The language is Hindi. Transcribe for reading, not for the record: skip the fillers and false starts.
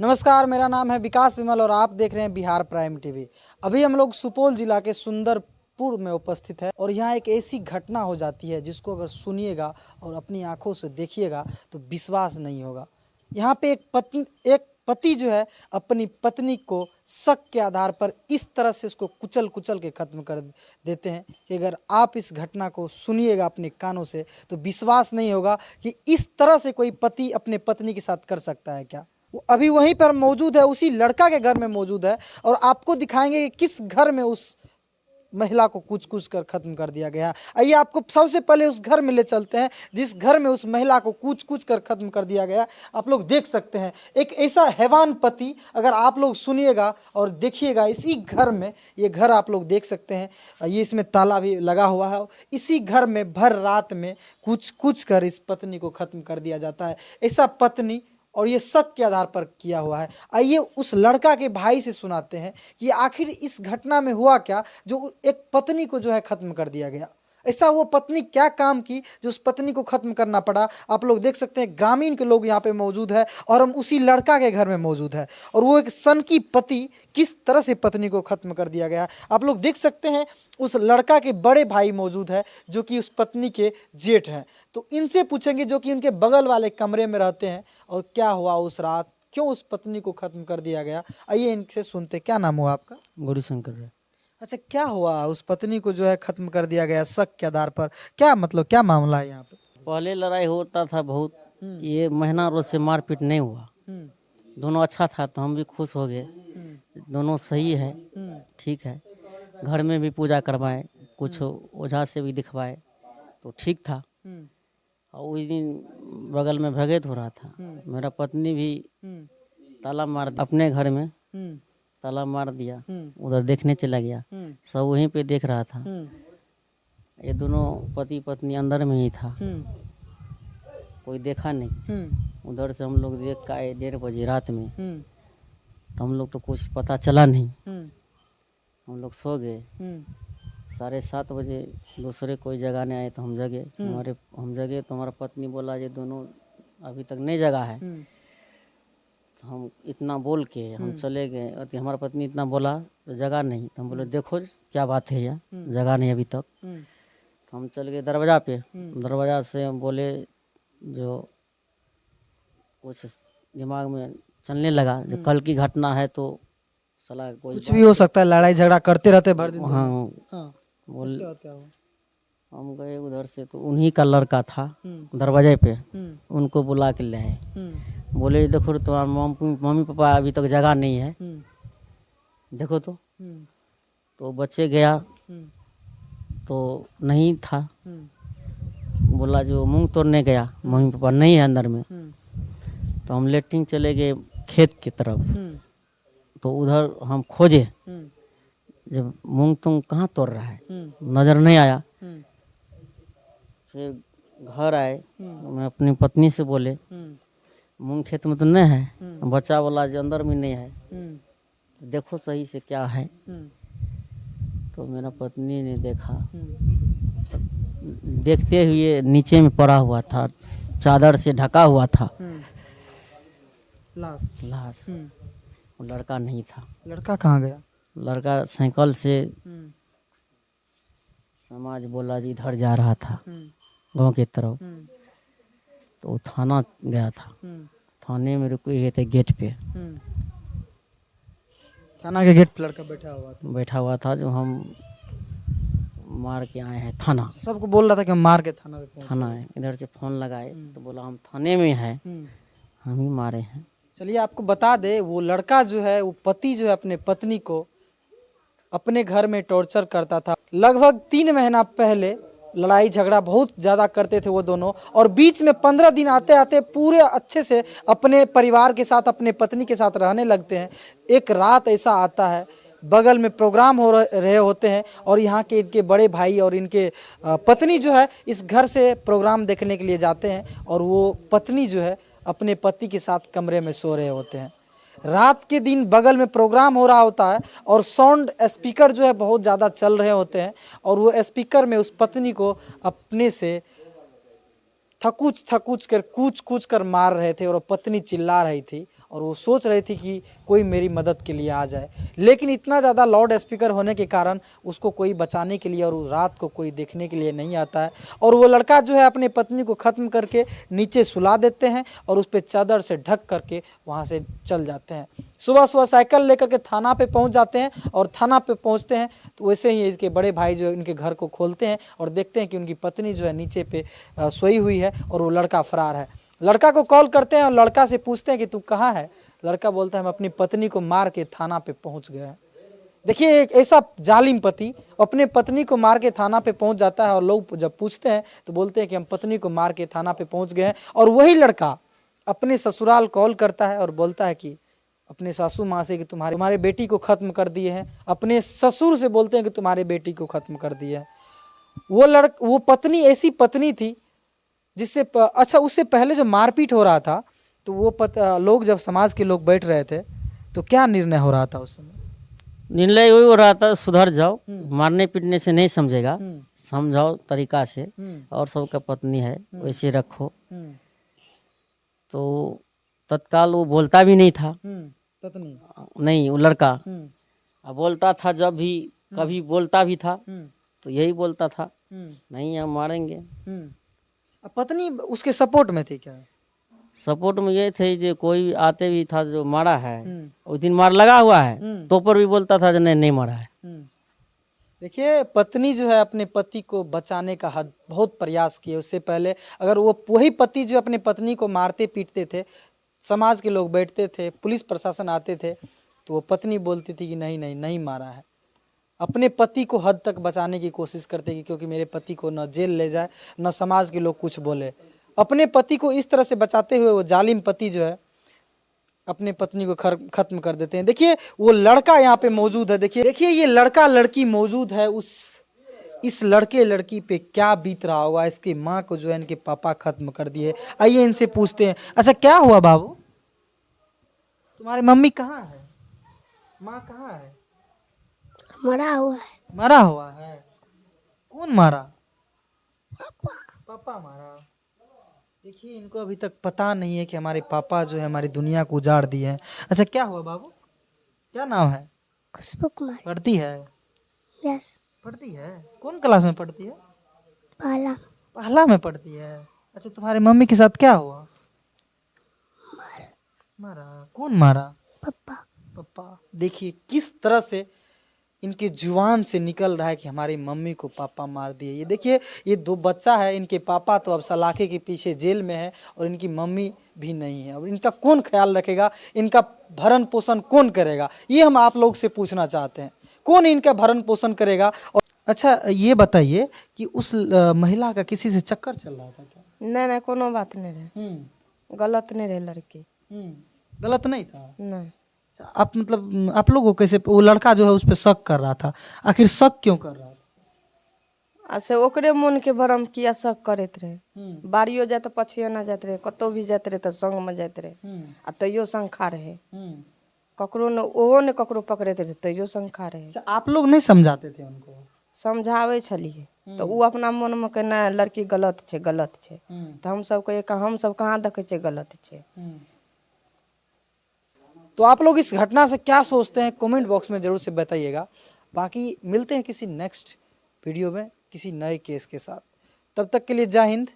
नमस्कार, मेरा नाम है विकास विमल और आप देख रहे हैं बिहार प्राइम टीवी। अभी हम लोग सुपौल जिला के सुंदरपुर में उपस्थित है और यहाँ एक ऐसी घटना हो जाती है जिसको अगर सुनिएगा और अपनी आंखों से देखिएगा तो विश्वास नहीं होगा। यहाँ पे एक पति जो है अपनी पत्नी को शक के आधार पर इस तरह से उसको कुचल कुचल के खत्म कर देते हैं कि अगर आप इस घटना को सुनिएगा अपने कानों से तो विश्वास नहीं होगा कि इस तरह से कोई पति अपने पत्नी के साथ कर सकता है क्या। वो अभी वहीं पर मौजूद है, उसी लड़का के घर में मौजूद है और आपको दिखाएंगे कि किस घर में उस महिला को कुछ कुछ कर खत्म कर दिया गया। आइए आपको सबसे पहले उस घर में ले चलते हैं जिस घर में उस महिला को कुछ कुछ कर खत्म कर दिया गया। आप लोग देख सकते हैं एक ऐसा हैवान पति, अगर आप लोग सुनिएगा और देखिएगा इसी घर में, ये घर आप लोग देख सकते हैं, ये इसमें ताला भी लगा हुआ है। इसी घर में भर रात में कुछ कुछ कर इस पत्नी को खत्म कर दिया जाता है। ऐसा पत्नी और ये शक के आधार पर किया हुआ है। आइए उस लड़का के भाई से सुनाते हैं कि आखिर इस घटना में हुआ क्या जो एक पत्नी को जो है खत्म कर दिया गया। ऐसा वो पत्नी क्या काम की जो उस पत्नी को खत्म करना पड़ा। आप लोग देख सकते हैं ग्रामीण के लोग यहाँ पे मौजूद है और हम उसी लड़का के घर में मौजूद है और वो एक सन की पति किस तरह से पत्नी को खत्म कर दिया गया। आप लोग देख सकते हैं उस लड़का के बड़े भाई मौजूद है जो कि उस पत्नी के जेठ हैं। तो इनसे पूछेंगे जो कि उनके बगल वाले कमरे में रहते हैं और क्या हुआ उस रात, क्यों उस पत्नी को खत्म कर दिया गया। आइए इनसे सुनते। क्या नाम हुआ आपका? गौरीशंकर। अच्छा, क्या हुआ उस पत्नी को जो है खत्म कर दिया गया शक के आधार पर? क्या मतलब क्या मामला है यहाँ पे? पहले लड़ाई होता था बहुत, ये महीना रोज से मारपीट नहीं हुआ। दोनों अच्छा था तो हम भी खुश हो गए, दोनों सही है, ठीक है। घर में भी पूजा करवाए, कुछ ओझा से भी दिखवाए तो ठीक था। और उस दिन बगल में भगत हो रहा था, मेरा पत्नी भी ताला मार अपने घर में ताला मार दिया, उधर देखने चला गया, सब वहीं पे देख रहा था। ये दोनों पति पत्नी अंदर में ही था, कोई देखा नहीं। उधर से हम लोग देख के आए 1:30 बजे रात में, तो हम लोग तो कुछ पता चला नहीं, हम लोग सो गए। 7:30 बजे दूसरे कोई जगाने आए तो हम जगे। हम जगे तो हमारा पत्नी बोला ये दोनों अभी तक नहीं जगा है। तो हम इतना बोल के हम चले गए और हमारा पत्नी इतना बोला तो जगा नहीं, तो हम बोले देखो क्या बात है यार, जगा नहीं अभी तक। तो हम चल गए दरवाज़ा पे, दरवाज़ा से हम बोले जो कुछ दिमाग में चलने लगा जो कल की घटना है तो साला कोई कुछ भी हो सकता है, लड़ाई झगड़ा करते रहते भर दिन। हाँ बोल हम गए उधर से तो उन्हीं का लड़का था दरवाजे पे, उनको बुला के ले आए। बोले देखो तुम्हारा मम्मी पापा अभी तक जगह नहीं है, देखो तो बच्चे गया तो नहीं था। बोला जो मूंग तोड़ने गया, मम्मी पापा नहीं है अंदर में। तो हम लेटरिन चले गए खेत की तरफ, तो उधर हम खोजे जब मूंग तुम कहाँ तोड़ रहा है, नज़र नहीं आया। फिर घर आए, मैं अपनी पत्नी से बोले मूंग खेत में तो नहीं है, बच्चा वाला जो अंदर में नहीं है, देखो सही से क्या है। तो मेरा पत्नी ने देखा, देखते हुए नीचे में पड़ा हुआ था, चादर से ढका हुआ था लाश। वो लड़का नहीं था। लड़का कहाँ गया? लड़का साइकिल से समाज बोला जी इधर जा रहा था गांव की तरफ, तो वो थाना गया था। थाने में रुके हुए थे गेट पे, थाना के गेट पे लड़का बैठा हुआ था जो हम मार के आए हैं थाना। सबको बोल रहा था कि हम मार के थाना पे पहुंचे। थाना है, इधर से फोन लगाए तो बोला हम थाने में हैं, हम ही मारे हैं। चलिए आपको बता दे, वो लड़का जो है, वो पति जो है अपने पत्नी को अपने घर में टॉर्चर करता था। लगभग 3 महीना पहले लड़ाई झगड़ा बहुत ज़्यादा करते थे वो दोनों, और बीच में 15 दिन आते आते पूरे अच्छे से अपने परिवार के साथ अपने पत्नी के साथ रहने लगते हैं। एक रात ऐसा आता है, बगल में प्रोग्राम हो रहे होते हैं और यहाँ के इनके बड़े भाई और इनके पत्नी जो है इस घर से प्रोग्राम देखने के लिए जाते हैं और वो पत्नी जो है अपने पति के साथ कमरे में सो रहे होते हैं। रात के दिन बगल में प्रोग्राम हो रहा होता है और साउंड स्पीकर जो है बहुत ज़्यादा चल रहे होते हैं और वो स्पीकर में उस पत्नी को अपने से थकूच कर कूच कर मार रहे थे और पत्नी चिल्ला रही थी और वो सोच रही थी कि कोई मेरी मदद के लिए आ जाए, लेकिन इतना ज़्यादा लाउड स्पीकर होने के कारण उसको कोई बचाने के लिए और उस रात को कोई देखने के लिए नहीं आता है। और वो लड़का जो है अपनी पत्नी को ख़त्म करके नीचे सुला देते हैं और उस पर चादर से ढक करके वहाँ से चल जाते हैं। सुबह सुबह साइकिल लेकर के थाना पे पहुँच जाते हैं और थाना पे पहुँचते हैं तो वैसे ही इसके बड़े भाई जो इनके घर को खोलते हैं और देखते हैं कि उनकी पत्नी जो है नीचे पे सोई हुई है और वो लड़का फरार है। लड़का को कॉल करते हैं और लड़का से पूछते हैं कि तू कहाँ है। लड़का बोलता है हम अपनी पत्नी को मार के थाना पे पहुंच गए हैं। देखिए एक ऐसा जालिम पति अपने पत्नी को मार के थाना पे पहुंच जाता है और लोग जब पूछते हैं तो बोलते हैं कि हम पत्नी को मार के थाना पे पहुंच गए हैं। और वही लड़का अपने ससुराल कॉल करता है और बोलता है कि अपने सासू माँ से कि तुम्हारे बेटी को खत्म कर दिए हैं। अपने ससुर से बोलते हैं कि तुम्हारे बेटी को खत्म कर दिया है। वो पत्नी ऐसी पत्नी थी जिससे अच्छा उससे पहले जो मारपीट हो रहा था तो वो लोग जब समाज के लोग बैठ रहे थे तो क्या निर्णय हो रहा था उस समय? निर्णय वही हो रहा था, सुधर जाओ, मारने पीटने से नहीं समझेगा, समझाओ तरीका से, और सबका पत्नी है वैसे रखो। तो तत्काल वो बोलता भी नहीं था, पत्नी नहीं वो लड़का। अब बोलता था जब भी कभी बोलता भी था तो यही बोलता था नहीं हम मारेंगे। अब पत्नी उसके सपोर्ट में थी क्या? सपोर्ट में ये थे जो कोई आते भी था जो मारा है उस दिन मार लगा हुआ है तो पर भी बोलता था जो नहीं मारा है। देखिए पत्नी जो है अपने पति को बचाने का बहुत प्रयास किए। उससे पहले अगर वो वही पति जो अपने पत्नी को मारते पीटते थे, समाज के लोग बैठते थे, पुलिस प्रशासन आते थे तो वो पत्नी बोलती थी कि नहीं नहीं नहीं मारा है। अपने पति को हद तक बचाने की कोशिश करते कि क्योंकि मेरे पति को न जेल ले जाए न समाज के लोग कुछ बोले। अपने पति को इस तरह से बचाते हुए वो जालिम पति जो है अपने पत्नी को खत्म कर देते हैं। देखिए वो लड़का यहाँ पे मौजूद है। देखिए ये लड़का लड़की मौजूद है। इस लड़के लड़की पे क्या बीत रहा होगा। इसकी माँ को जो है इनके पापा खत्म कर दिए। आइए इनसे पूछते हैं, अच्छा क्या हुआ बाबू, तुम्हारी मम्मी कहाँ है, माँ कहाँ है? मरा हुआ है। मरा हुआ है? कौन मारा? पापा मारा। देखिए इनको अभी तक पता नहीं है कि हमारे पापा जो है हमारी दुनिया को उजाड़ दिए हैं। अच्छा क्या हुआ बाबू, क्या नाम है? खुशबू कुमार। पढ़ती है? यस। पढ़ती है? कौन क्लास में पढ़ती है? पहला। पहला में पढ़ती है। अच्छा तुम्हारे मम्मी के साथ क्या हुआ? मारा। कौन मारा? पापा। पापा। देखिए किस तरह से इनके जुबान से निकल रहा है कि हमारी मम्मी को पापा मार दिए। ये देखिए ये दो बच्चा है, इनके पापा तो अब सलाखे के पीछे जेल में है और इनकी मम्मी भी नहीं है। अब इनका कौन ख्याल रखेगा, इनका भरण पोषण कौन करेगा, ये हम आप लोग से पूछना चाहते हैं। कौन इनका भरण पोषण करेगा? और अच्छा ये बताइए कि उस महिला का किसी से चक्कर चल रहा था क्या? नहीं कोनो बात नहीं रहे, गलत नहीं रहे लड़की। गलत नहीं था? नहीं। आप मतलब आप लोगों को कैसे, वो लड़का जो है उस पर शक कर रहा था, आखिर शक क्यों कर रहा था? ऐसे ओकरे मन के भरम किया शक करते रहे। बाड़ियो जाते पछुए ना जाते रहे, कतो भी जाते रहे तो संग में जाते रहे आ तैयो शंखा रहे। ककरो न ओहो ने ककरो पकड़ते रहे तैयो शंखा रहे। अच्छा, आप लोग नहीं समझाते थे उनको? समझावे छलिए तो वो अपना मन में कहना लड़की गलत छे गलत छे, तो हम सब कहाँ देखे छे गलत छे। तो आप लोग इस घटना से क्या सोचते हैं कमेंट बॉक्स में जरूर से बताइएगा। बाकी मिलते हैं किसी नेक्स्ट वीडियो में किसी नए केस के साथ। तब तक के लिए जय हिंद,